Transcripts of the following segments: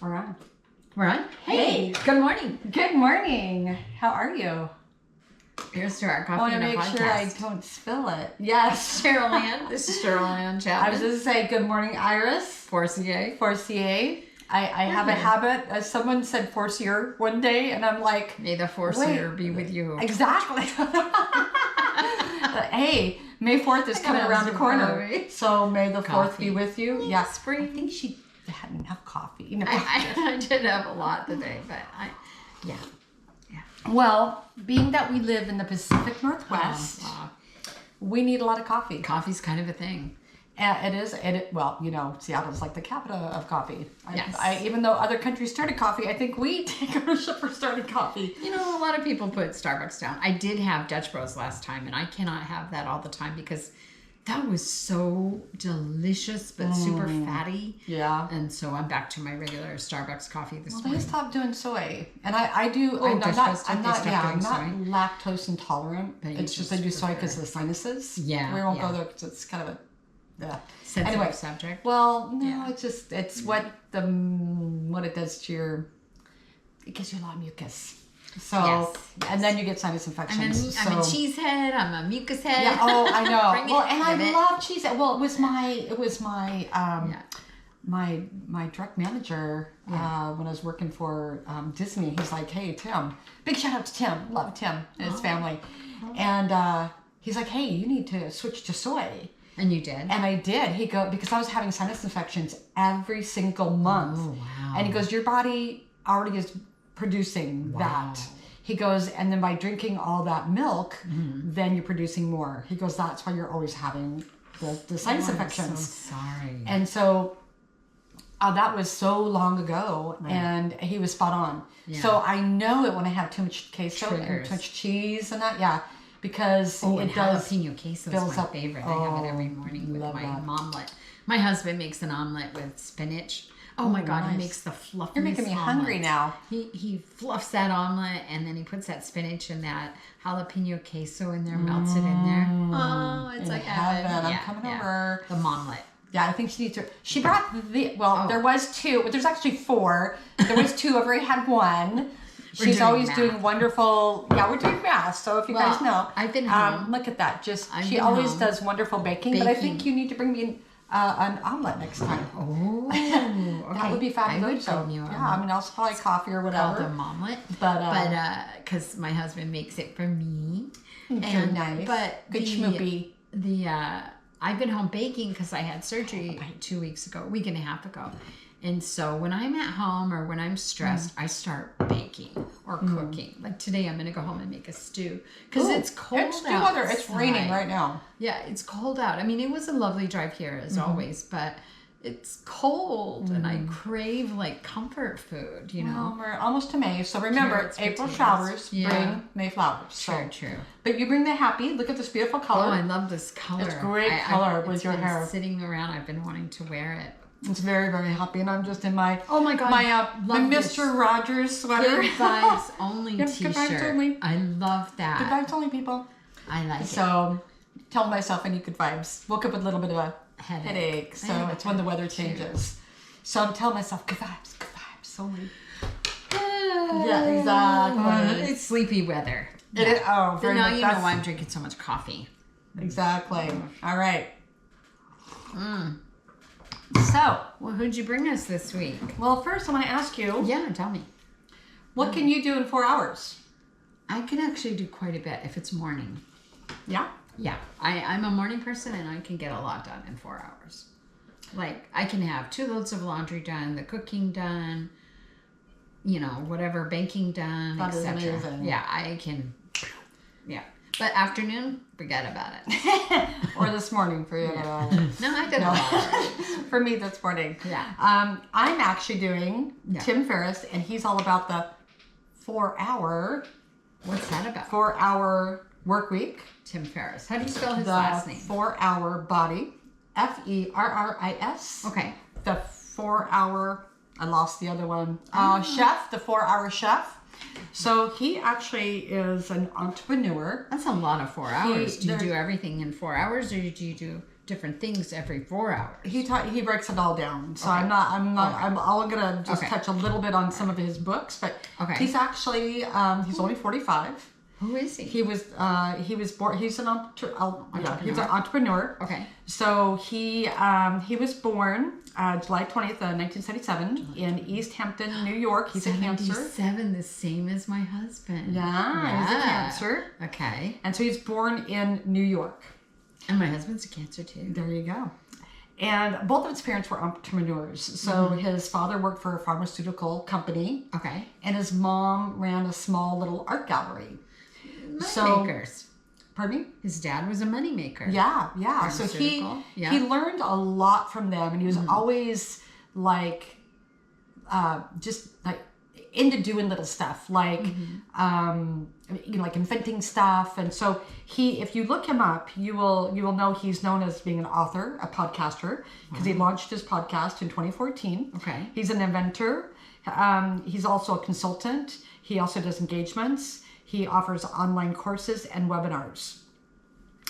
We're on. We're on? Hey. Good morning. Good morning. How are you? Here's to our I coffee want to and a make podcast. sure I don't spill it. Yes. Cheryl Ann. This is Cheryl Ann I was Chapman. going to say good morning, Iris. Forcier. Forcier. I have a habit, as someone said forcier one day, and I'm like, May the Forcier be with you. Exactly. Hey, May 4th is coming around the corner. So May the 4th be with you. Yeah. Spring. I think she had enough coffee. You know. I did have a lot today, but yeah. Well, being that we live in the Pacific Northwest, we need a lot of coffee. Coffee's kind of a thing. It is. Well, you know, Seattle's like the capital of coffee. Yes. Even though other countries started coffee, I think we take ownership for starting coffee. You know, a lot of people put Starbucks down. I did have Dutch Bros last time, and I cannot have that all the time because that was so delicious but super fatty. Yeah. And so I'm back to my regular Starbucks coffee this morning. They stopped doing soy, and I do. Oh, I'm Dutch not. Bros did? I'm They not. stopped Yeah, I'm doing not soy? lactose intolerant. But you It's just I just do soy prefer- because of the sinuses. Yeah, We won't yeah. go there because it's kind of a. Yeah. Sensitive Anyway, subject. Well, no, Yeah. it's what it does to your. It gives you a lot of mucus. So Yes. and then you get sinus infections. I'm a cheese head. I'm a mucus head. Yeah. Oh, I know. Bring it, Well, and I have it. love cheese. Well, it was my my direct manager when I was working for Disney. He's like, hey Tim, big shout out to Tim. Love Tim and his family, and he's like, hey, you need to switch to soy. And you did? And I did. He go because I was having sinus infections every single month. Oh, wow. And he goes, your body already is producing that. He goes, and then by drinking all that milk, then you're producing more. He goes, that's why you're always having the sinus infections. I'm so sorry. And so that was so long ago, and he was spot on. Yeah. So I know it when I have too much queso and Triggers. too much cheese and that, because Oh, it and does. jalapeno queso builds is my up- favorite. I have it every morning with love my that. omelet. My husband makes an omelet with spinach. Oh my God, he nice. makes the fluffiest You're making me hungry omelet. now. He fluffs that omelet and then he puts that spinach and that jalapeno queso in there, melts it in there. Oh, it's like heaven. heaven. I'm coming over. The omelet. Yeah, I think she needs to. She brought there was two, but there's actually four. There was two. I've already had one. She's doing always math. doing wonderful. Yeah, we're doing math. So if you guys know, I've been home. Look at that. I've She been always home. does wonderful baking. But I think you need to bring me an omelet next time. Oh, okay. That would be fabulous. I would So, bring you yeah, I mean, I'll supply coffee or called whatever. the omelet, But because my husband makes it for me, very nice. But Good schmoopy. I've been home baking because I had surgery 2 weeks ago, a week and a half ago, and so when I'm at home or when I'm stressed, I start baking or cooking. Like today, I'm going to go home and make a stew because it's cold. It's still weather. It's outside. raining right now. Yeah, it's cold out. I mean, it was a lovely drive here as always, but it's cold and I crave like comfort food, you know. Well, we're almost to May, so remember, Carrots, April potatoes. showers Yeah. bring May flowers. True, true. But you bring the happy. Look at this beautiful Oh, color. I love this color. It's great color with it's your been hair. Sitting around, I've been wanting to wear it. It's very, very happy, and I'm just in my Oh my God, my love Mr. this. Rogers sweater. Good vibes only Yep, good vibes t-shirt. only. I love that. Good vibes only, people. I like it. So, tell myself I need good vibes. Woke up with a little bit of a Headache. headache, I so have a it's when the weather headache, too. changes. So I'm telling myself good vibes only. Yeah, exactly. It's sleepy weather. It is, So very now much. you know That's- why I'm drinking so much coffee. Exactly. All right. So, Well, who'd you bring us this week? well, first I want to ask you, Yeah, tell me. what can you do in 4 hours? I can actually do quite a bit if it's morning. Yeah. Yeah, I'm a morning person and I can get a lot done in 4 hours. Like, I can have 2 loads of laundry done, the cooking done, you know, whatever, baking done, That is etc. amazing. Yeah, I can, yeah. But afternoon, forget about it. Or this morning for you. No, I did a lot. For me, this morning. Yeah. I'm actually doing Yeah. Tim Ferris, and he's all about the 4-hour What's that about? 4-hour work week. Tim Ferris. How do you spell his The last name? 4-hour body. Ferris. Okay. The 4-hour. I lost the other one. Chef. The 4-hour chef. So he actually is an entrepreneur. That's a lot of 4 hours. Do you there- do everything in 4 hours or do you do different things every 4 hours. He breaks it all down. So Okay. I'm all gonna just touch a little bit on some of his books, but he's actually he's only 45. Who is he? He was born. He's an he's an entrepreneur. Okay. So he was born July 20th, 1977 in East Hampton, New York. He's a Cancer. 77, the same as my husband. Yeah, he's a Cancer. Okay. And so he's born in New York. And my husband's a Cancer too. There you go. And both of his parents were entrepreneurs. So his father worked for a pharmaceutical company. Okay. And his mom ran a small little art gallery. Moneymakers. Pardon me? His dad was a moneymaker. Yeah. So he learned a lot from them, and he was always like, just like into doing little stuff, like, like inventing stuff. And so if you look him up, you will know he's known as being an author, a podcaster, because he launched his podcast in 2014. Okay. He's an inventor. He's also a consultant. He also does engagements. He offers online courses and webinars.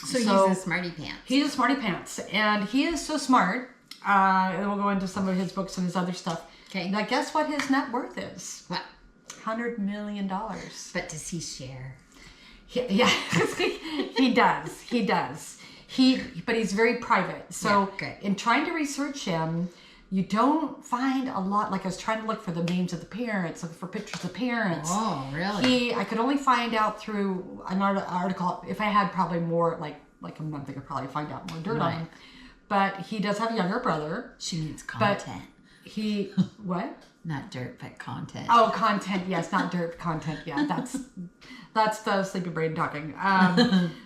So he's a smarty pants. He's a smarty pants. And he is so smart. And we'll go into some of his books and his other stuff. Okay. Now, guess what his net worth is? What? $100 million. But does he share? Yeah, he does. He does. But he's very private. So in trying to research him, you don't find a lot. Like I was trying to look for the names of the parents, look for pictures of parents. Oh, really? I could only find out through an article. If I had probably more, like a month, I could probably find out more dirt on him. But he does have a younger brother. She needs content. But what? Not dirt, but content. Oh, content. Yes, not dirt. Content. Yeah, that's the sleepy brain talking.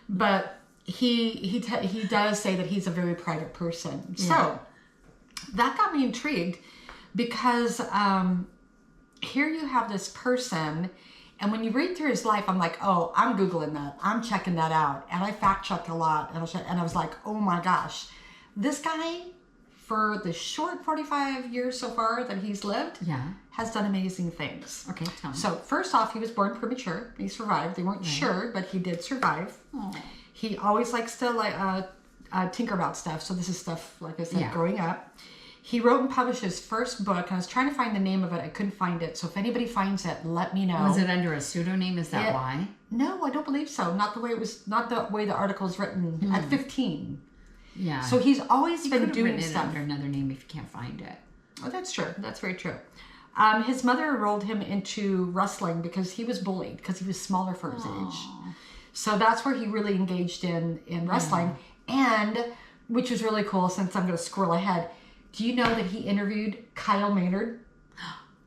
But he does say that he's a very private person. Yeah. So that got me intrigued because here you have this person, and when you read through his life, I'm like, oh, I'm Googling that. I'm checking that out. And I fact checked a lot. And I was like, oh my gosh, this guy, for the short 45 years so far that he's lived, has done amazing things. Okay, tell me. So first off, he was born premature. He survived. They weren't sure, but he did survive. Aww. He always likes to tinker about stuff. So this is stuff, like I said, growing up. He wrote and published his first book. And I was trying to find the name of it. I couldn't find it. So if anybody finds it, let me know. Was it under a pseudonym? Is that why? No, I don't believe so. Not the way the article is written at 15. Yeah. So he's always been doing it stuff under another name if you can't find it. Oh, that's true. That's very true. His mother enrolled him into wrestling because he was bullied because he was smaller for his age. So that's where he really engaged in wrestling, and which was really cool. Since I'm going to scroll ahead, do you know that he interviewed Kyle Maynard?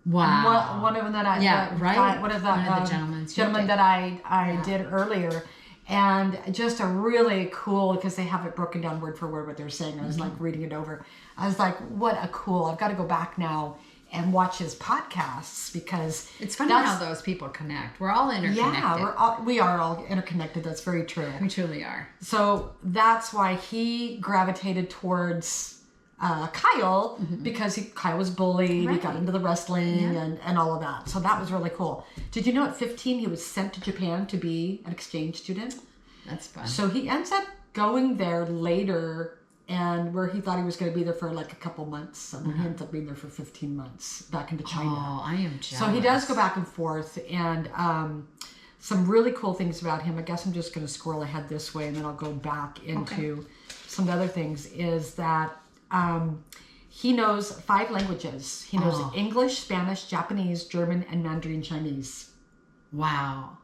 Wow. One of them that one of the gentlemen that I did earlier. And just a really cool, because they have it broken down word for word what they're saying. I was like reading it over. I was like, what a cool, I've got to go back now and watch his podcasts, because it's funny how those people connect. We're all interconnected. Yeah, we are all interconnected. That's very true. We truly are. So that's why he gravitated towards Kyle, because Kyle was bullied. Right. He got into the wrestling and all of that. So that was really cool. Did you know at 15 he was sent to Japan to be an exchange student? That's fun. So he ends up going there later, and where he thought he was going to be there for like a couple months, and he ends up being there for 15 months back into China. Oh, I am jealous. So he does go back and forth, and some really cool things about him. I guess I'm just going to scroll ahead this way, and then I'll go back into some other things, is that he knows 5 languages. He knows English, Spanish, Japanese, German, and Mandarin Chinese. Wow.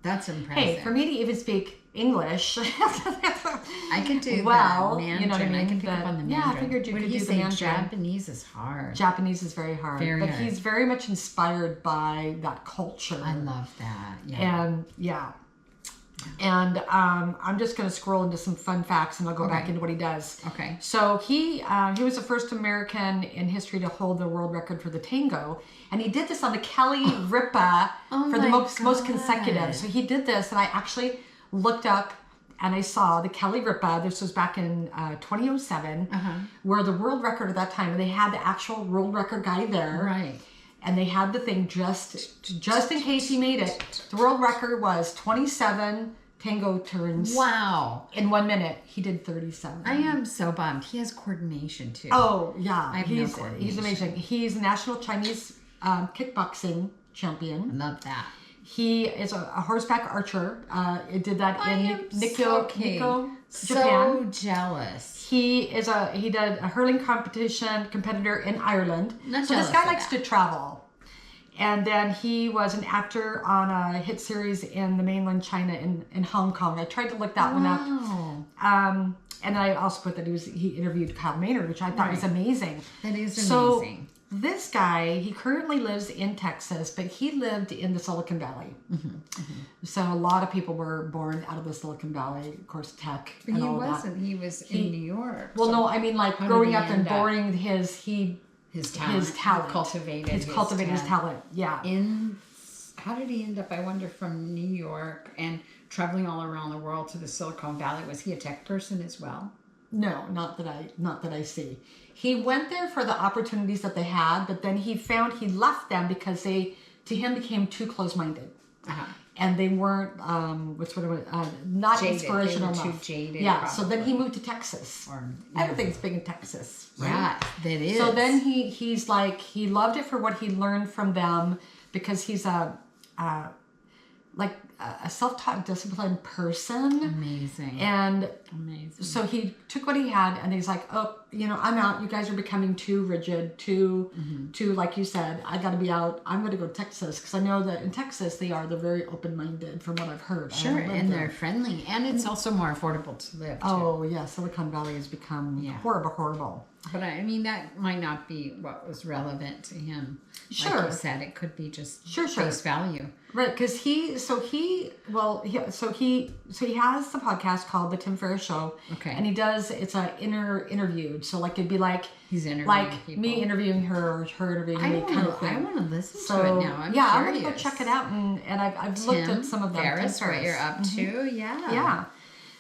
That's impressive. Hey, for me to even speak English, I could do Mandarin. You know what I mean? I can pick up on the Mandarin. Yeah, I figured you could do the Mandarin. Japanese is hard. Japanese is very hard. But he's very much inspired by that culture. I love that. Yeah. And I'm just going to scroll into some fun facts, and I'll go back into what he does. Okay. So he was the first American in history to hold the world record for the tango, and he did this on the Kelly Ripa for the most consecutive. So he did this, and I actually looked up and I saw the Kelly Ripa. This was back in 2007, where the world record at that time, and they had the actual world record guy there. Right. And they had the thing just in case he made it. The world record was 27 tango turns. Wow. In 1 minute, he did 37. I am so bummed. He has coordination too. Oh, yeah. I have no coordination. He's amazing. He's a national Chinese kickboxing champion. Love that. He is a horseback archer. It did that in Nikko, Japan. So jealous. He did a hurling competitor in Ireland. Not so this jealous guy of likes to travel. And then he was an actor on a hit series in the mainland China in Hong Kong. I tried to look that one up. And I also put that he interviewed Kyle Maynard, which I thought was amazing. That is so, amazing. This guy, he currently lives in Texas, but he lived in the Silicon Valley. So a lot of people were born out of the Silicon Valley, of course, tech But and he all wasn't. that. He was in New York. Well, so no, I mean like how growing did he up and end up? boring his talent. Cultivated his talent. Yeah. How did he end up, I wonder, from New York and traveling all around the world to the Silicon Valley? Was he a tech person as well? No, not that I see. He went there for the opportunities that they had, but then he found he left them because they, to him, became too close-minded. And they weren't, not Jaded. inspirational They were enough. too jaded, Yeah, probably. so then he moved to Texas. Everything's big in Texas. Right? Yeah, that is. So then he's like, he loved it for what he learned from them because he's a self-taught, disciplined person. Amazing. And amazing. So he took what he had and he's like, oh, I'm out. You guys are becoming too rigid, too, like you said, I got to be out. I'm going to go to Texas because I know that in Texas they're very open-minded from what I've heard. Sure, and they're friendly. And it's also more affordable to live, too. Oh, yeah. Silicon Valley has become horrible. But I mean, that might not be what was relevant to him. Sure. Like you said, it could be just face value. Right, because he has the podcast called The Tim Ferris Show. Okay. And it's a interviewed. So like it'd be like he's interviewing like people. me interviewing her, her interviewing me kind of thing. I want to listen to it now. I'm curious. I'm gonna go check it out and I've looked at some of them. Ferris, what you're up to, Yeah.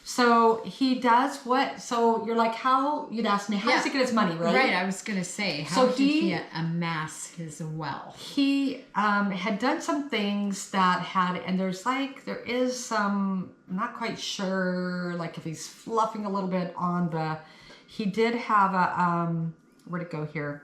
So he does what? So you're like, how? You'd ask me, how does he get his money, right? Right. I was gonna say, how did he amass his wealth? He had done some things that and there is some, I'm not quite sure, like if he's fluffing a little bit on he did have where'd it go here?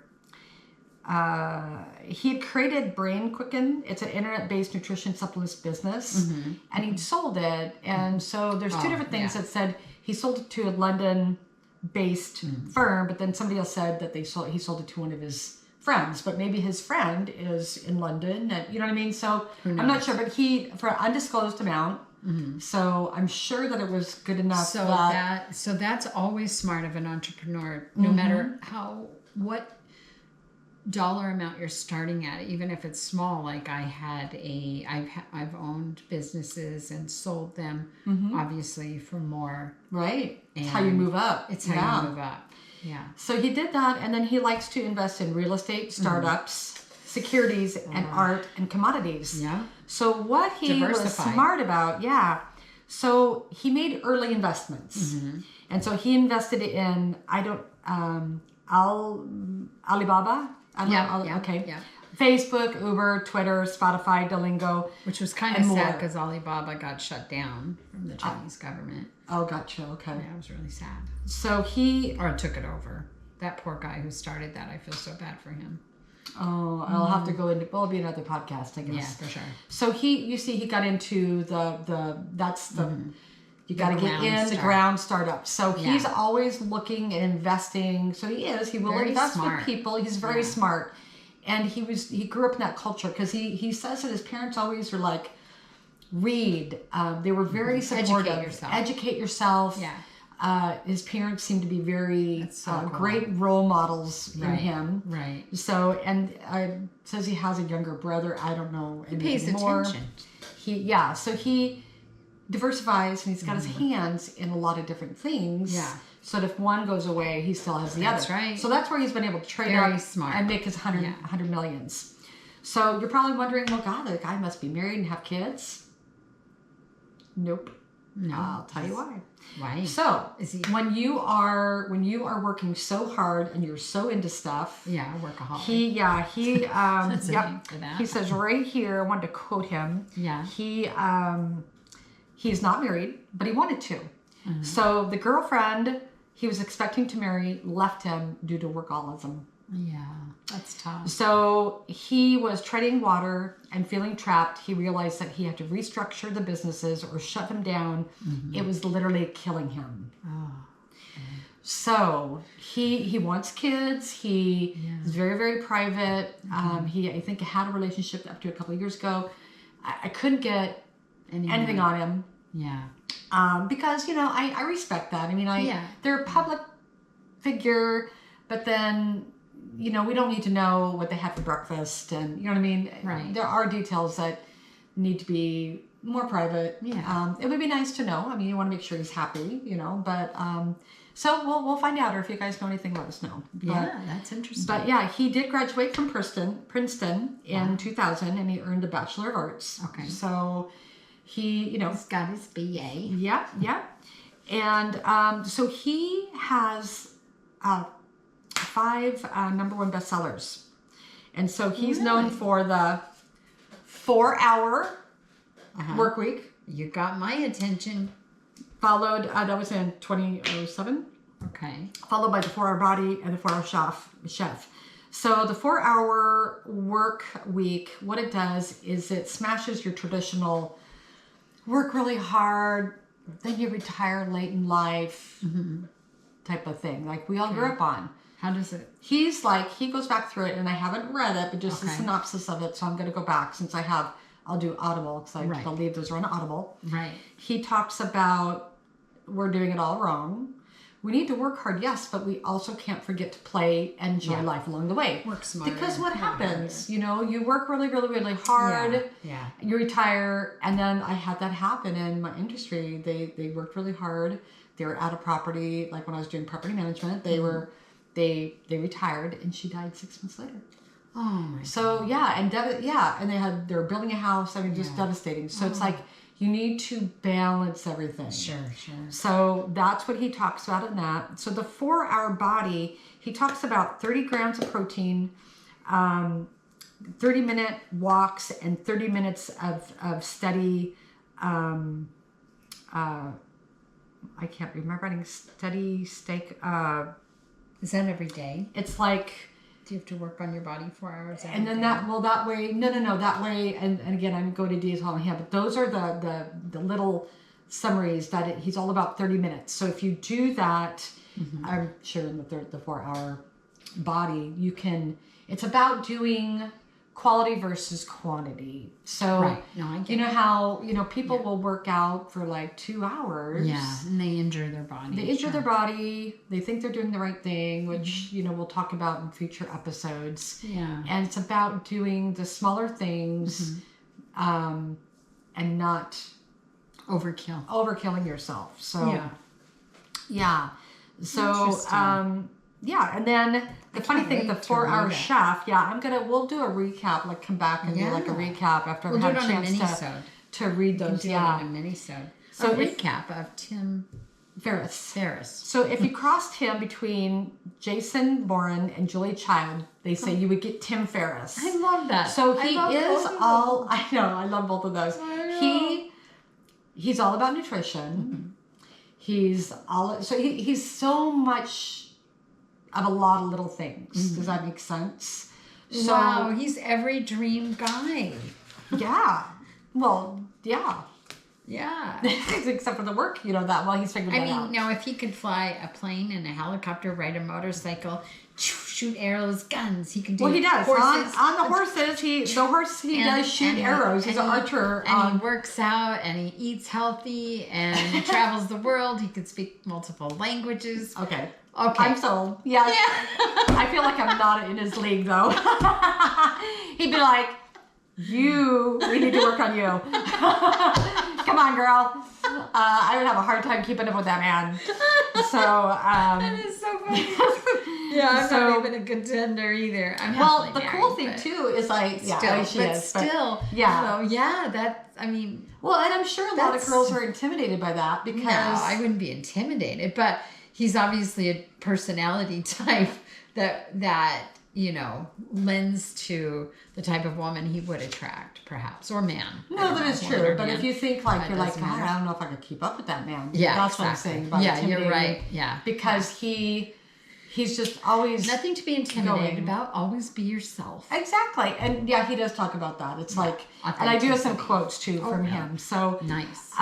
He had created Brain Quicken. It's an internet-based nutrition supplements business, and he'd sold it. And so there's two different things that said he sold it to a London-based firm, but then somebody else said that he sold it to one of his friends. But maybe his friend is in London, and you know what I mean. So I'm not sure, but for an undisclosed amount. So I'm sure that it was good enough. So that's always smart of an entrepreneur, no matter what dollar amount you're starting at, even if it's small. Like I've owned businesses and sold them, obviously for more. Right. It's how you move up. It's how you move up. Yeah. So he did that, and then he likes to invest in real estate, startups, securities, and art and commodities. Yeah. So what he was smart about, so he made early investments. And so he invested in, Alibaba. Facebook, Uber, Twitter, Spotify, Duolingo. Which was kind of sad because Alibaba got shut down from the Chinese government. Oh, gotcha. Okay. Yeah, it was really sad. So he took it over. That poor guy who started that, I feel so bad for him. Oh, I'll have to go into. Well, it'll be another podcast, I guess. Yeah, for sure. So he got into you got to get in the ground startup. So he's always looking and investing. So he will very invest smart. With people. He's very smart, and he grew up in that culture because he says that his parents always were like, read. They were very supportive. Educate yourself. Yeah. His parents seem to be very great role models in him. Right. So, and says he has a younger brother. I don't know. He pays attention. So he diversifies, and he's got his hands in a lot of different things. Yeah. So that if one goes away, he still has the other. That's right. So that's where he's been able to trade up and make his 100 millions. So you're probably wondering, well, God, the guy must be married and have kids. Nope. No. I'll tell you why. Why? So when you are working so hard and you're so into stuff. Yeah, workaholic. He says right here, I wanted to quote him. Yeah. he's not married, but he wanted to. So the girlfriend he was expecting to marry left him due to workaholism. Yeah, that's tough. So he was treading water and feeling trapped. He realized that he had to restructure the businesses or shut them down. It was literally killing him. Oh. So he wants kids. He is very, very private. He, I think, had a relationship up to a couple of years ago. I couldn't get anything on him. Yeah. Because, you know, I respect that. I mean, they're a public figure, but then, you know, we don't need to know what they had for breakfast, and you know what I mean? Right. There are details that need to be more private. Yeah. It would be nice to know. I mean, you want to make sure he's happy, you know, but so we'll find out, or if you guys know anything, let us know. Yeah, that's interesting. But yeah, he did graduate from Princeton in 2000, and he earned a Bachelor of Arts. Okay. So he, you know, he's got his BA. Yeah. And so he has 5 number 1 bestsellers. And so he's known for the 4-hour work week. You got my attention. Followed, that was in 2007. Okay. Followed by the 4-hour body and the 4-hour chef. So the 4-hour work week, what it does is it smashes your traditional work really hard, then you retire late in life type of thing, like we all grew up on. How does it? He's like, he goes back through it, and I haven't read it, but just a synopsis of it, so I'm going to go back since I'll do Audible, because I believe those are on Audible. Right. He talks about we're doing it all wrong. We need to work hard, yes, but we also can't forget to play and enjoy life along the way. Work smarter. Because what happens, you know, you work really, really, really hard. Yeah. You retire, and then I had that happen in my industry. They worked really hard. They were out of property. Like when I was doing property management, they retired, and she died 6 months later. Oh my God. So and they were building a house. I mean, just devastating. So it's like you need to balance everything. Sure. So that's what he talks about in that. So the 4-hour body, he talks about 30 grams of protein, 30-minute walks, and 30 minutes of steady. I can't remember writing steady steak. Is that every day? It's like. Do you have to work on your body 4 hours every and then day? that way, that way, and again, I'm going to detail here, but those are the little summaries that he's all about 30 minutes. So if you do that, I'm sure in the 4-hour body, it's about doing quality versus quantity. So, right. No, I get you know how, people will work out for like 2 hours. Yeah, and they injure their body. They injure their body. They think they're doing the right thing, which, we'll talk about in future episodes. Yeah. And it's about doing the smaller things and not overkilling yourself. So, yeah. So, and then the funny thing, the 4-hour chef, we'll do a recap, like come back and do like a recap after I've had a chance to read those. Do it on a mini-sode. So a recap of Tim Ferris. So if you crossed him between Jason Bourne and Julie Child, they say you would get Tim Ferris. I love that. So he is all, I know, I love both of those. He's all about nutrition. He's so much of a lot of little things. Does that make sense? So, wow, he's every dream guy. Yeah. Well, yeah. Yeah. Except for the work, that while he's figuring that out. Now if he could fly a plane and a helicopter, ride a motorcycle, shoot arrows, guns, he can do. Well, he does. Horses. On the horses, he does shoot arrows. He's an archer. And he works out, and he eats healthy, and he travels the world. He can speak multiple languages. Okay. I'm sold. Yes. Yeah. I feel like I'm not in his league, though. He'd be like, we need to work on you. Come on, girl. I would have a hard time keeping up with that man. So, that is so funny. Yeah, I'm not even a contender either. I'm happily the married, cool thing too is like, Well, and I'm sure a lot of girls are intimidated by that because. No, I wouldn't be intimidated, but he's obviously a personality type that lends to the type of woman he would attract, perhaps, or man. No, that is true. But if you think you're like, God, I don't know if I could keep up with that man. Yeah, that's what I'm saying about intimidating. You're right. Yeah, because he's just always nothing to be intimidated about. Always be yourself. Exactly, and he does talk about that. It's like, and I do have some quotes too from him. So nice.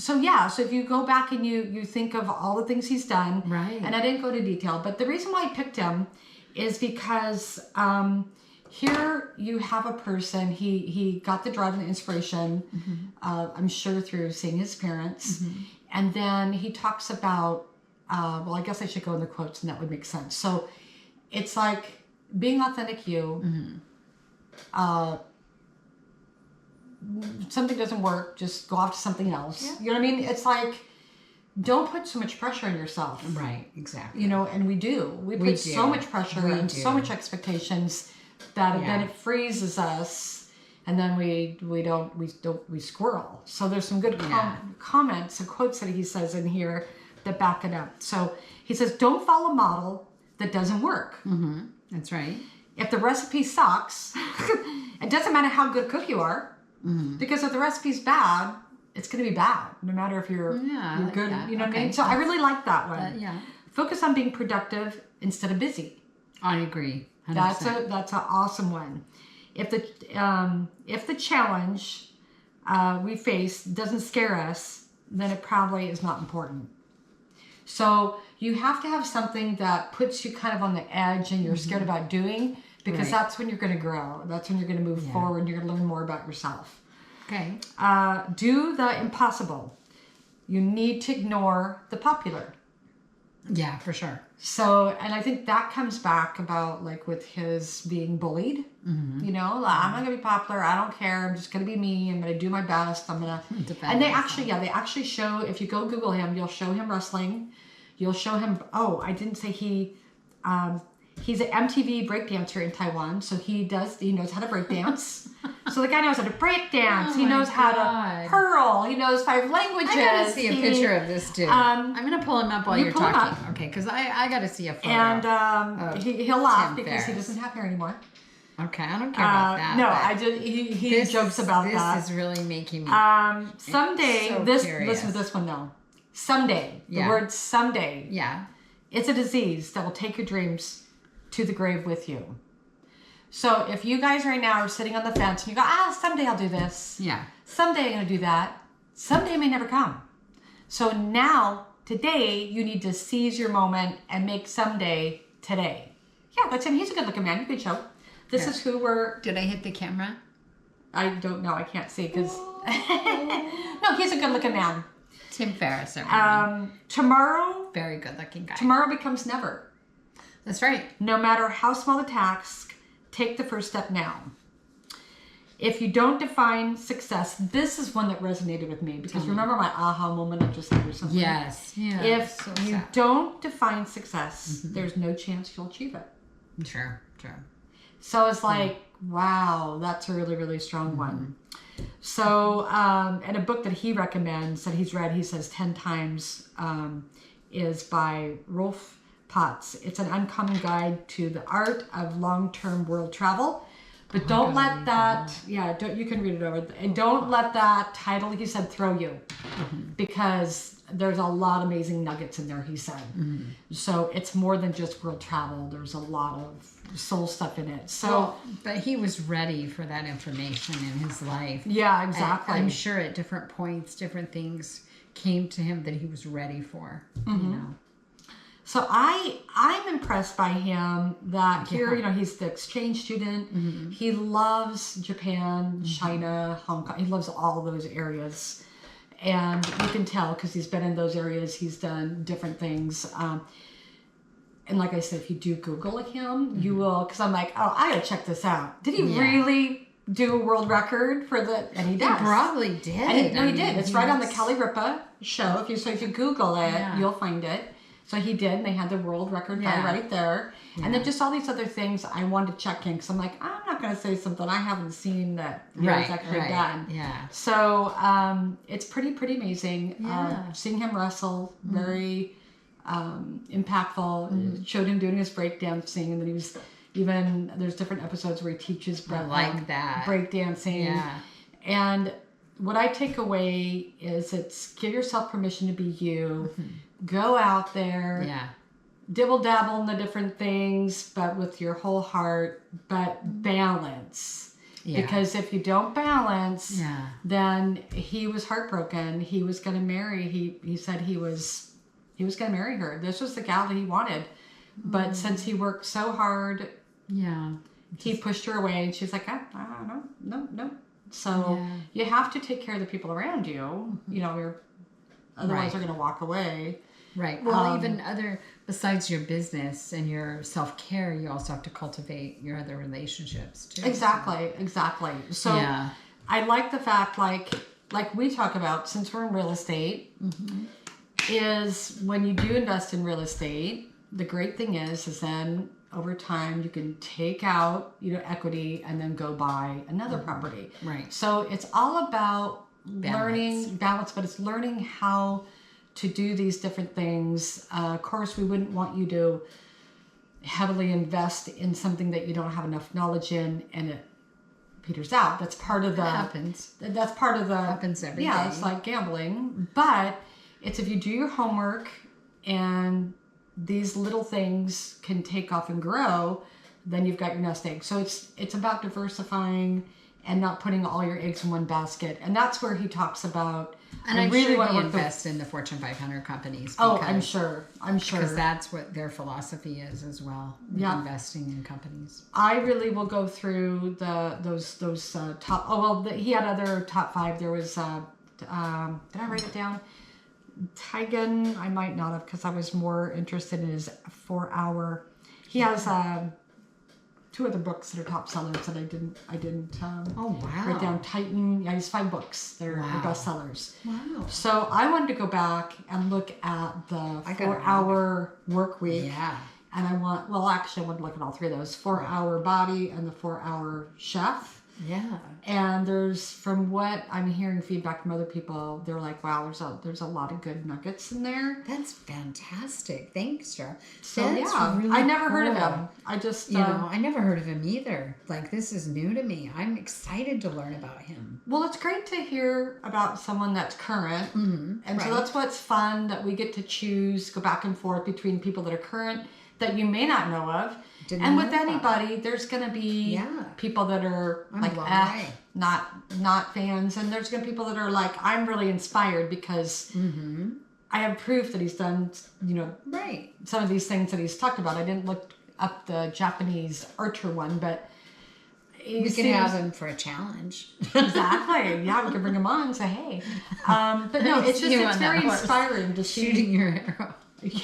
So if you go back and you think of all the things he's done, right? And I didn't go into detail, but the reason why I picked him is because here you have a person, he got the drive and the inspiration, I'm sure through seeing his parents. And then he talks about, I guess I should go in the quotes and that would make sense. So it's like being authentic you, something doesn't work, just go off to something else. Yeah. You know what I mean? It's like, don't put so much pressure on yourself. Right, exactly. And we do. We put so much pressure and so much expectations that then it freezes us, and then we squirrel. So there's some good comments and quotes that he says in here that back it up. So he says, don't follow a model that doesn't work. That's right. If the recipe sucks, it doesn't matter how good a cook you are, because if the recipe's bad, it's going to be bad, no matter if you're good. That. You know what I mean? So I really like that one. Focus on being productive instead of busy. I agree. 100%. That's an awesome one. If the challenge we face doesn't scare us, then it probably is not important. So you have to have something that puts you kind of on the edge and you're scared about doing, because that's when you're going to grow. That's when you're going to move forward. You're going to learn more about yourself. Okay. Do the impossible. You need to ignore the popular. Yeah, for sure. So, and I think that comes back about like with his being bullied. I'm not going to be popular. I don't care. I'm just going to be me. I'm going to do my best. I'm going to. And they actually show, if you go Google him, you'll show him wrestling. You'll show him. Oh, I didn't say he's an MTV breakdancer in Taiwan. So he knows how to breakdance. So the guy knows how to breakdance. He knows how to hurl. He knows 5 languages. I gotta see a picture of this dude. I'm gonna pull him up while you're talking. Okay, because I gotta see a photo. And he'll laugh Tim because Ferris. he doesn't have hair anymore. Okay, I don't care about that. No, he jokes about that. This is really making me. Someday, so listen to this one though. Someday, the word someday. Yeah. It's a disease that will take your dreams to the grave with you. So if you guys right now are sitting on the fence and you go, someday I'll do this. Yeah. Someday I'm going to do that. Someday may never come. So now, today, you need to seize your moment and make someday today. Yeah, that's him. He's a good looking man. You can show. This is who we're... Did I hit the camera? I don't know. I can't see because... No, he's a good looking man. Tim Ferris. Tomorrow... Very good looking guy. Tomorrow becomes never. That's right. No matter how small the task, take the first step now. If you don't define success, this is one that resonated with me because remember my aha moment I just had or something? Yes. Yeah. If you don't define success, there's no chance you'll achieve it. Sure. So it's like, wow, that's a really, really strong one. So, and a book that he recommends that he's read, he says 10 times, is by Rolf Potts. It's an uncommon guide to the art of long-term world travel. But don't let that, you can read it over. And don't let that title, he said, throw you. Because there's a lot of amazing nuggets in there, he said. So it's more than just world travel. There's a lot of soul stuff in it. So, but he was ready for that information in his life. Yeah, exactly. I'm sure at different points, different things came to him that he was ready for, you know. So I'm impressed by him that here, he's the exchange student. He loves Japan, China, Hong Kong. He loves all those areas. And you can tell because he's been in those areas. He's done different things. And like I said, if you do Google him, you will, because I'm like, I gotta check this out. Did he really do a world record for the, and he does. He probably did. And he did. It's right on the Kelly Ripa show. If you Google it, you'll find it. So he did, and they had the world record guy right there. And then just all these other things I wanted to check in, because I'm like, I'm not going to say something I haven't seen that he was actually done. Yeah. So it's pretty amazing. Seeing him wrestle, very impactful. Showed him doing his breakdancing, and then he was even there's different episodes where he teaches breakdancing. Yeah. And what I take away is it's give yourself permission to be you. Go out there. Yeah. Dibble dabble in the different things, but with your whole heart, but balance. Yeah. Because if you don't balance, then he was heartbroken. He was going to marry. He said he was going to marry her. This was the gal that he wanted. But since he worked so hard, he pushed her away, and she's like, no. So you have to take care of the people around you. You know, otherwise they're going to walk away. Right. Well, even besides your business and your self-care, you also have to cultivate your other relationships too. Exactly. So I like the fact, like we talk about, since we're in real estate, is when you do invest in real estate, the great thing is then over time you can take out, equity and then go buy another property. Right. So it's all about learning balance, but it's learning how to do these different things. Of course, we wouldn't want you to heavily invest in something that you don't have enough knowledge in, and it peters out. That's part of the... happens. That's part of the... happens every day. Yeah, it's like gambling. But it's if you do your homework and these little things can take off and grow, then you've got your nest egg. So it's about diversifying and not putting all your eggs in one basket. And that's where he talks about... And I really want to invest in the Fortune 500 companies. Oh, I'm sure. Because that's what their philosophy is as well. Yeah. Investing in companies. I really will go through those top... Oh, well, he had other top 5. There was... did I write it down? Tigan. I might not have, because I was more interested in his 4-hour... He has... 2 other books that are top sellers that I didn't write down. Titan, he has 5 books. They're bestsellers. Wow. So I wanted to go back and look at the 4-hour work week. Yeah. And I want to look at all 3 of those. 4-hour body and the 4-hour chef. Yeah. And there's, from what I'm hearing feedback from other people, they're like, wow, there's a lot of good nuggets in there. That's fantastic. Thanks, Cheryl. So really I never heard of him. I just... I never heard of him either. Like, this is new to me. I'm excited to learn about him. Well, it's great to hear about someone that's current. Mm-hmm. And so that's what's fun, that we get to choose, go back and forth between people that are current that you may not know of. And with anybody, there's going to be people that are not fans. And there's going to be people that are like, I'm really inspired because I have proof that he's done, some of these things that he's talked about. I didn't look up the Japanese archer one, but... We can have him for a challenge. Exactly. Yeah, we can bring him on and say, hey. But no, it's very inspiring to see. Shooting your arrow. Yeah.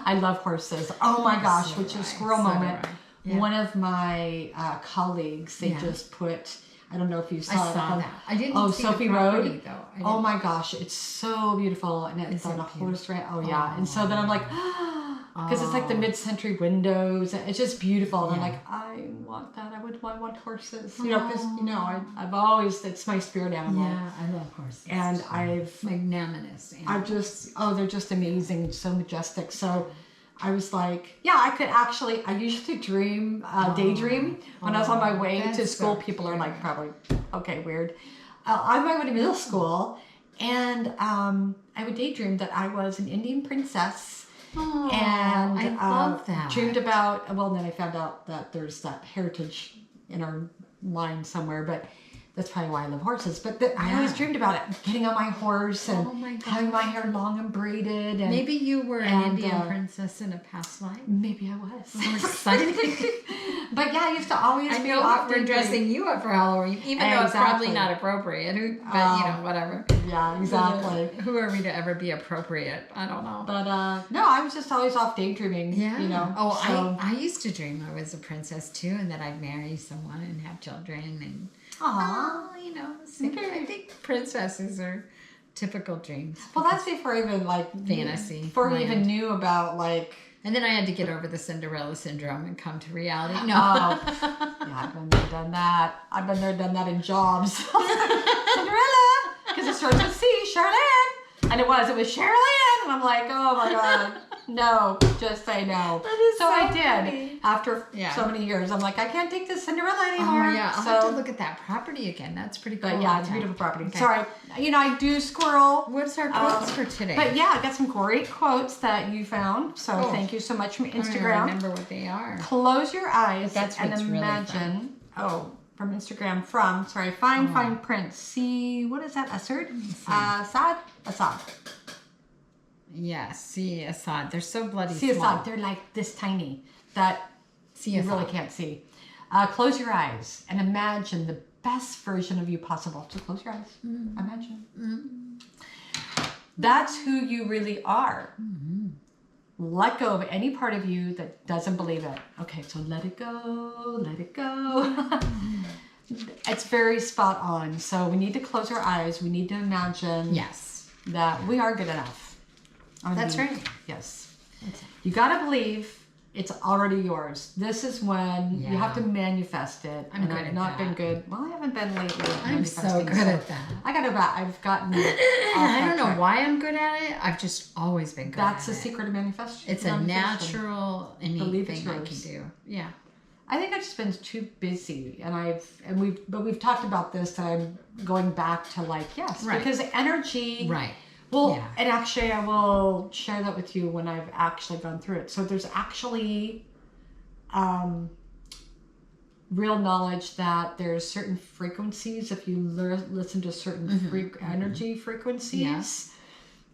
I love horses. Oh my gosh, which is squirrel moment. Yeah. One of my colleagues, they just put, I don't know if you saw it. That. I didn't see Sophie the property, Road. Though. Oh my gosh, it's so beautiful. And it's on a horse ranch. Oh yeah. And so then I'm like, because it's like the mid-century windows. It's just beautiful. And I'm like, I want that. I want horses. Because, I've always, it's my spirit animal. Yeah, I love horses. And magnanimous animals. They're just amazing, so majestic. So I was like, I usually daydream when I was on my way to school. People are like, probably, okay, weird. On my way to middle school, and I would daydream that I was an Indian princess. Oh, and I love that. Dreamed about, then I found out that there's that heritage in our line somewhere, but that's probably why I love horses. But I always dreamed about it, getting on my horse and having my hair long and braided. And, maybe you were an Indian princess in a past life. Maybe I was. So exciting. But yeah, I used to always be off. We're dressing you up for Halloween, even though it's probably not appropriate. But whatever. Yeah, exactly. Who are we to ever be appropriate? I don't know. But no, I was just always off daydreaming. Yeah. I used to dream I was a princess too, and that I'd marry someone and have children and. I think princesses are typical dreams. Well, that's before even fantasy. Before we even knew about And then I had to get over the Cinderella syndrome and come to reality. No. Yeah, I've been there, done that. I've been there, done that in jobs. Cinderella, because it starts with C, Cheryl Ann. And it was Cheryl Ann. And I'm like, oh my God, no, just say no. That is so I did. funny. After so many years, I'm like, I can't take this Cinderella anymore. Oh yeah, I'll so, have to look at that property again. That's pretty cool. But yeah, it's a beautiful property. Okay. Sorry, I do squirrel. What's our quotes for today? But yeah, I got some great quotes that you found. So thank you so much from Instagram. I don't remember what they are. Close your eyes and Really imagine. From Instagram. Fine print. See, what is that? Assad? Assad. Yeah, see Assad. They're so bloody see small. Assad. They're like this tiny that see you Assad. really can't see. Close your eyes and imagine the best version of you possible. So close your eyes. Mm-hmm. Imagine. Mm-hmm. That's who you really are. Mm-hmm. Let go of any part of you that doesn't believe it. Okay, so let it go. Let it go. It's very spot on. So we need to close our eyes. We need to imagine that we are good enough. That's right. Yes. You got to believe it's already yours. This is when you have to manifest it. I've not been good. Well, I haven't been lately. I'm so good at that. I've gotten. I don't know why I'm good at it. I've just always been good at it. That's the secret of manifestation. It's a natural, innate thing I can do. Yeah. I think I've just been too busy, and we've talked about this. That I'm going back to because energy. Right. Well, and actually, I will share that with you when I've actually gone through it. So there's actually real knowledge that there's certain frequencies. If you listen to certain energy frequencies,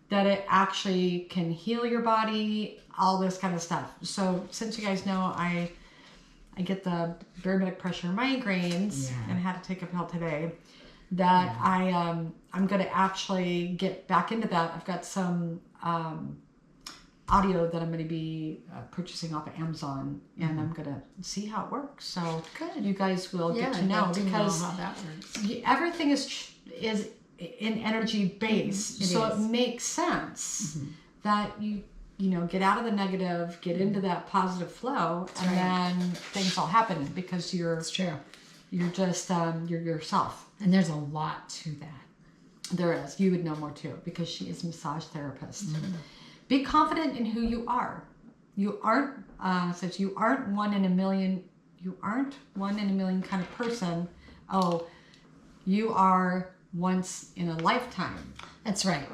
that it actually can heal your body, all this kind of stuff. So since you guys know, I get the barometric pressure migraines and I had to take a pill today. That I'm going to actually get back into that. I've got some audio that I'm going to be purchasing off of Amazon, and I'm going to see how it works. So you guys will get to know because how that works. Everything is in energy based, so it makes sense that you get out of the negative, get into that positive flow, and then things will happen because you're just you're yourself. And there's a lot to that. There is. You would know more too because she is a massage therapist. Be confident in who you are. You aren't says you aren't one in a million. You aren't one in a million kind of person. Oh, you are once in a lifetime. That's right.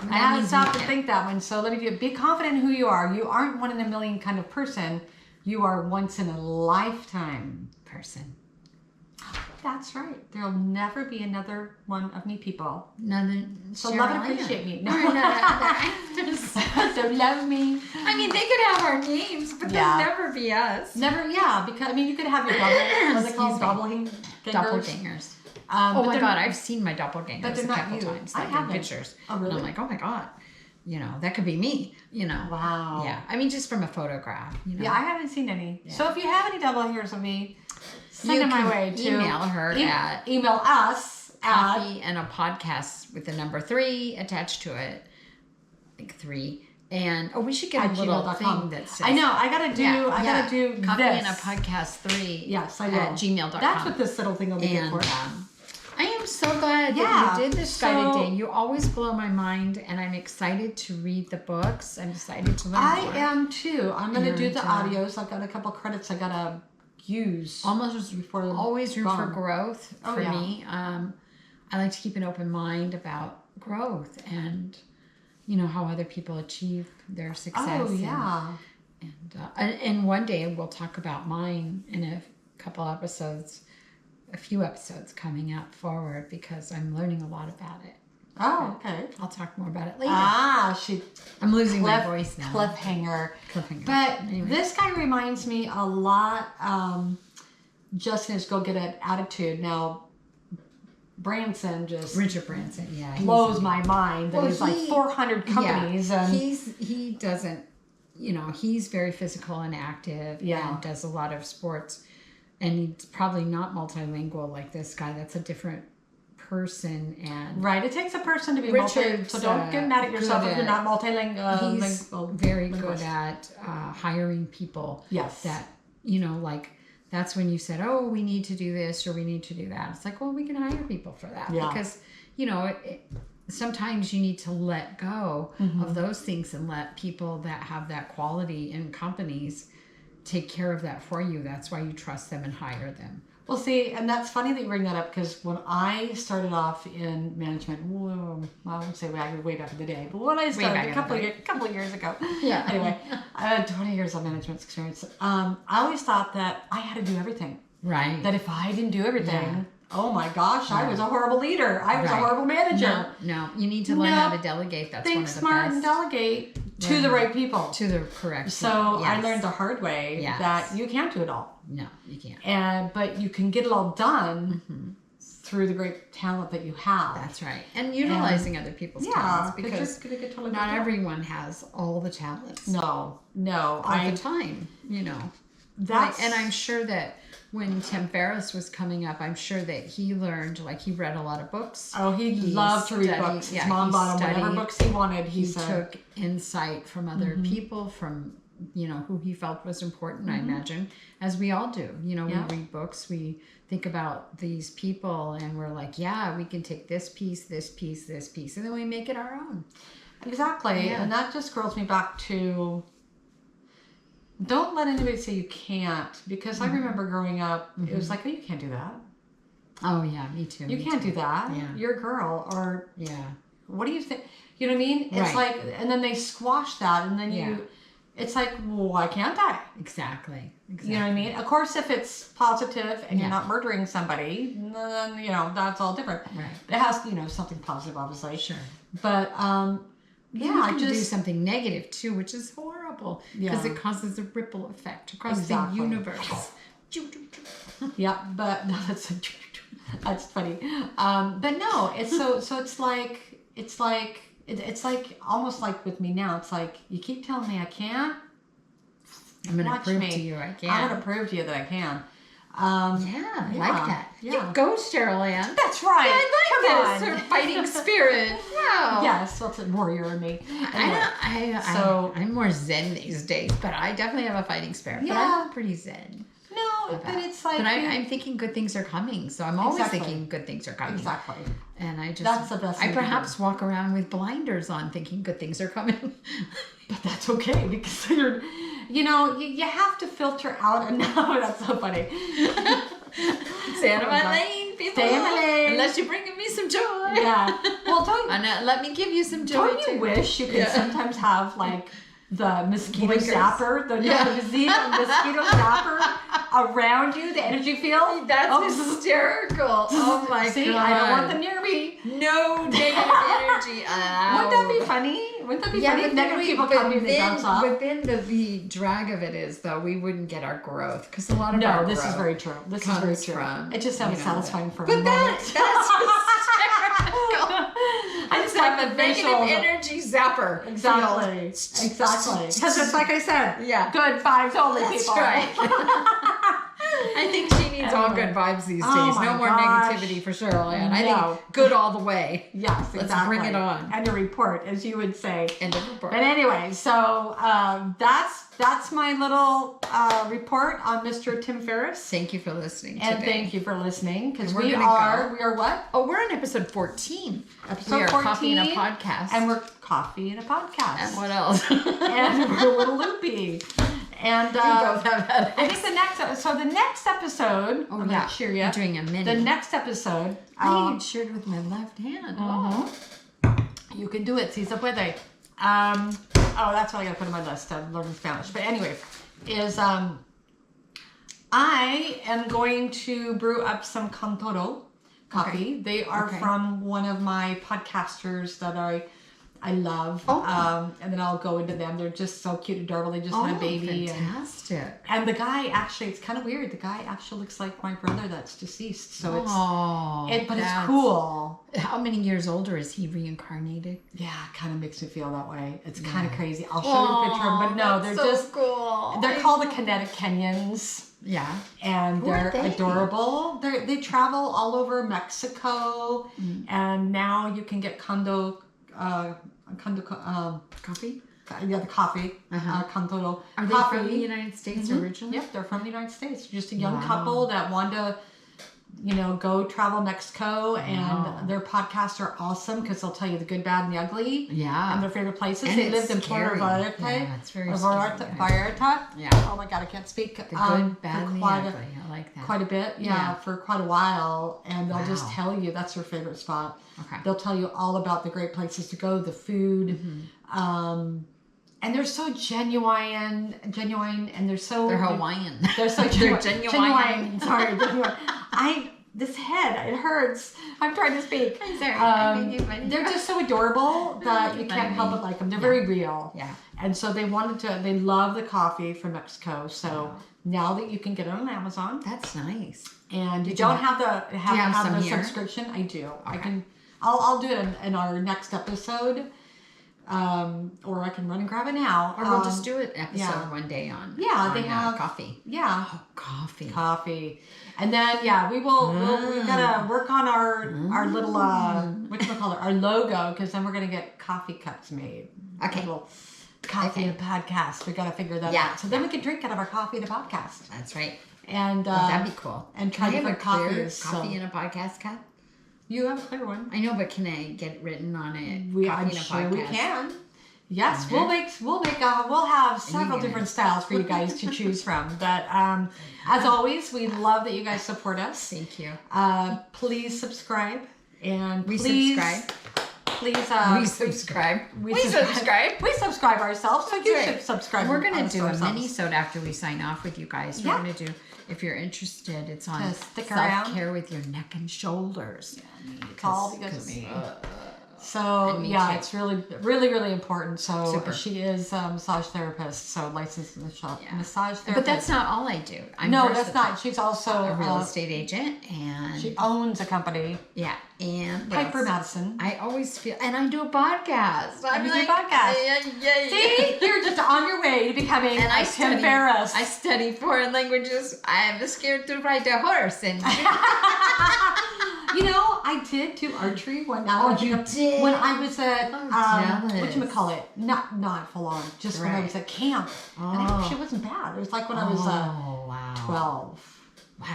I had to stop to think that one. So let me do it. Be confident in who you are. You aren't one in a million kind of person. You are once in a lifetime person. That's right. There'll never be another one of me people. So Cheryl love and appreciate me. No. So love me. I mean, they could have our names, but they'll never be us. Never, because you could have your what are they called? Doppelgangers. Oh my God, I've seen my doppelgangers a couple times. I have pictures. Oh, really? And I'm like, oh my God. That could be me, Wow. Yeah. I mean, just from a photograph, Yeah, I haven't seen any. Yeah. So if you have any doppelgangers of me, send them my way to email her email us coffee and a podcast with the number 3 attached to it, like 3. And we should get a little thing that says. I know. I gotta do coffee this. and a podcast 3. Yes, I will. At gmail.com. That's what this little thing will be good for. I am so glad that you did this guided day. You always blow my mind, and I'm excited to read the books. I'm excited to learn more. I am too. I'm going to do the audios. I've got a couple credits I got to use. Always room for growth for me. I like to keep an open mind about growth and, how other people achieve their success. Oh, yeah. And one day we'll talk about mine in a few episodes coming up forward because I'm learning a lot about it. Oh, okay. I'll talk more about it later. I'm losing my voice now. Cliffhanger. But this guy reminds me a lot, just in his go-get-it attitude. Now, Richard Branson, blows my mind that he's like 400 companies. Yeah, he doesn't, he's very physical and active and does a lot of sports. And he's probably not multilingual like this guy. That's a different person. And right. It takes a person to be multilingual. So don't get mad at yourself if you're not multilingual. He's very good at hiring people. Yes. That, that's when you said, oh, we need to do this or we need to do that. It's like, well, we can hire people for that. Yeah. Because, sometimes you need to let go of those things and let people that have that quality in companies take care of that for you. That's why you trust them and hire them. Well, see, and that's funny that you bring that up, because when I started off in management, I won't say way back in the day, but when I started a couple of years ago, anyway, I had 20 years of management experience. I always thought that I had to do everything. Right. That if I didn't do everything, oh my gosh, I was a horrible leader. I was a horrible manager. No, you need to learn how to delegate. That's one of the best. Think smart and delegate to the right people. To the correct people. So I learned the hard way that you can't do it all. No, you can't. But you can get it all done through the great talent that you have. That's right. And utilizing other people's talents, because not everyone has all the talents. No. All the time, you know. And I'm sure that when Tim Ferris was coming up, I'm sure that he learned, like, he read a lot of books. Oh, he loved to read books. His mom bought him whatever books he wanted. He took insight from other people, from, you know, who he felt was important, I imagine, as we all do. You know, we read books, we think about these people, and we're like, we can take this piece, this piece, this piece, and then we make it our own. Exactly. And that just scrolls me back to... Don't let anybody say you can't, because I remember growing up, it was like, oh, you can't do that. Oh, yeah, me too. You can't do that. Yeah. You're a girl, or what do you think? You know what I mean? It's like, and then they squash that, and then it's like, well, why can't I? Exactly. You know what I mean? Of course, if it's positive and you're not murdering somebody, then, you know, that's all different. Right. It has, you know, something positive, obviously. Sure. But, I just do something negative too, which is horrible because it causes a ripple effect across the universe. But that's funny. But no, it's so it's like almost like with me now. It's like you keep telling me I can't. I'm gonna prove to you I can. I'm gonna prove to you that I can. I like that. Yeah. You go, Cheryl Ann. That's right. Yeah, I like this. Her fighting spirit. Wow. Yes, that's a warrior in me. Anyway, I'm more zen these days, but I definitely have a fighting spirit. Yeah. But I'm pretty zen. No, but it's like... But I'm thinking good things are coming, so I'm always thinking good things are coming. Exactly. And I just... That's the best thing I perhaps walk around with blinders on thinking good things are coming. But that's okay, because you're... You know, you have to filter out enough. That's so funny. Stay out of my lane, people. Stay in my lane. Unless you're bringing me some joy. Yeah. Well, let me give you some joy. Don't you wish you could sometimes have, like, the mosquito zapper, the mosquito zapper around you, the energy field? That's hysterical. Oh my God. See, I don't want them near me. No negative energy. Wouldn't that be funny? Wouldn't that be funny if negative people come and they bounce off? Within the drag of it is, though, we wouldn't get our growth, because a lot of our growth is very true. This is very true. It just sounds satisfying for a moment. That's hysterical. I just have a negative energy zapper. Exactly. Because it's like I said, good vibes only, people. That's right. I think she needs all good vibes these days. No more negativity for Cheryl Ann. I think good all the way. Yes, exactly. Let's bring it on. And a report, as you would say. And a report. But anyway, so that's my little report on Mr. Tim Ferris. Thank you for listening today. And thank you for listening, because we are what? Oh, we're on episode 14. We are 14. Coffee and a Podcast. And we're Coffee and a Podcast. And what else? And we're a little loopy. And we both have that. I think the next episode, I'm going to cheer you. We're doing a mini. The next episode. I cheered with my left hand. You can do it, si se puede. That's what I got to put on my list. I'm learning Spanish. But anyway, I am going to brew up some Cantoro coffee. Okay. They are from one of my podcasters that I love. And then I'll go into them. They're just so cute and adorable. They just had a baby. Fantastic. And the guy actually, it's kind of weird. The guy actually looks like my brother that's deceased. So but it's cool. How many years older is he reincarnated? Yeah, it kind of makes me feel that way. It's kind of crazy. I'll show you a picture of them. But no, they're so just cool. They're called the Kinetic Kenyans. Yeah. And they're adorable. They travel all over Mexico. And now you can get coffee? Yeah, the coffee. Cantoro. Are they from the United States originally? Yep, they're from the United States. Just a young couple that wanted to go travel Mexico, Wow. and their podcasts are awesome because they'll tell you the good, bad, and the ugly. Yeah. And their favorite places. And they it's lived in Puerto scary. Vallarta. Yeah, it's very Vallarta. Yeah. Oh my God, I can't speak. The good, bad, for and the quite ugly. I like that. quite a bit, for quite a while, and they'll just Wow. tell you that's their favorite spot. Okay. They'll tell you all about the great places to go, the food, and they're so genuine, and they're Hawaiian. They're so They're genuine. Sorry, genuine. This head, it hurts. I'm trying to speak. I'm sorry. I'm making fun. They're just so adorable that you can't help but like them. They're very real. Yeah. And so they love the coffee from Mexico. So now that you can get it on Amazon, That's nice. and you don't have some the here? subscription, I do. Okay. I'll do it in our next episode. Or I can run and grab it now. Or we'll just do an episode yeah. one day on. They have coffee. Yeah. Oh, coffee. Coffee. And then we will we gotta work on our little whatchamacallit, our logo, because then we're gonna get coffee cups made. Okay. Little coffee and podcast. We gotta figure that out. So then we can drink out of our coffee and a podcast. That's right. And that'd be cool. And try Can I have different a clear coffees. coffee in a podcast cup? You have a clear one. I know, but can I get it written on it? I'm sure we can. Yes, we'll have several different styles for you guys to choose from. But as always, we love that you guys support us. Thank you. Please subscribe and We please subscribe. Please We subscribe. We subscribe ourselves, so you should subscribe. We're gonna us do a ourselves. mini-sode after we sign off with you guys. We're Yeah. gonna do, if you're interested, it's on To stick around. self-care with your neck and shoulders. It's all because of me. And me too. It's really, really, really important. So Super. she is a massage therapist, so licensed massage therapist. But that's not all I do. I'm no, versatile. that's not. She's also A real estate agent, and She owns a company, and what Piper else? Madison. I always feel, and I do a podcast. I'm You do a podcast. Yeah. See, you're just on your way to becoming And I Tim study. Ferris. I study foreign languages. I'm scared to ride a horse, and I did do archery when did? when I was at jealous. whatchamacallit, not full on, just when I Right. was at camp. And it actually wasn't bad. It was like when I was wow. 12. Wow.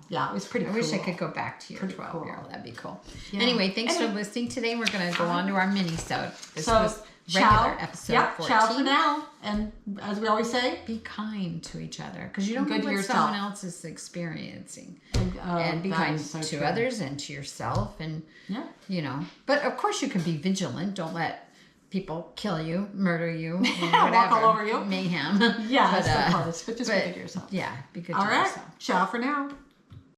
Yeah, it was pretty cool. I wish I could go back to your Pretty 12-year-old. cool. That'd be cool. Yeah. Anyway, thanks for listening today. We're going to go on to our mini-sode. This So, was regular episode 14. Ciao for now. And as we always say, Be kind to each other, because you don't Good know to what yourself. someone else is experiencing. And be that kind is so to true. others and to yourself. And, Yeah. But of course you can be vigilant. Don't let people kill you, murder you, and Walk whatever. all over you. Mayhem. Yeah, but, that's of course. But just be good to yourself. Yeah, be good All to right. yourself. Ciao for now.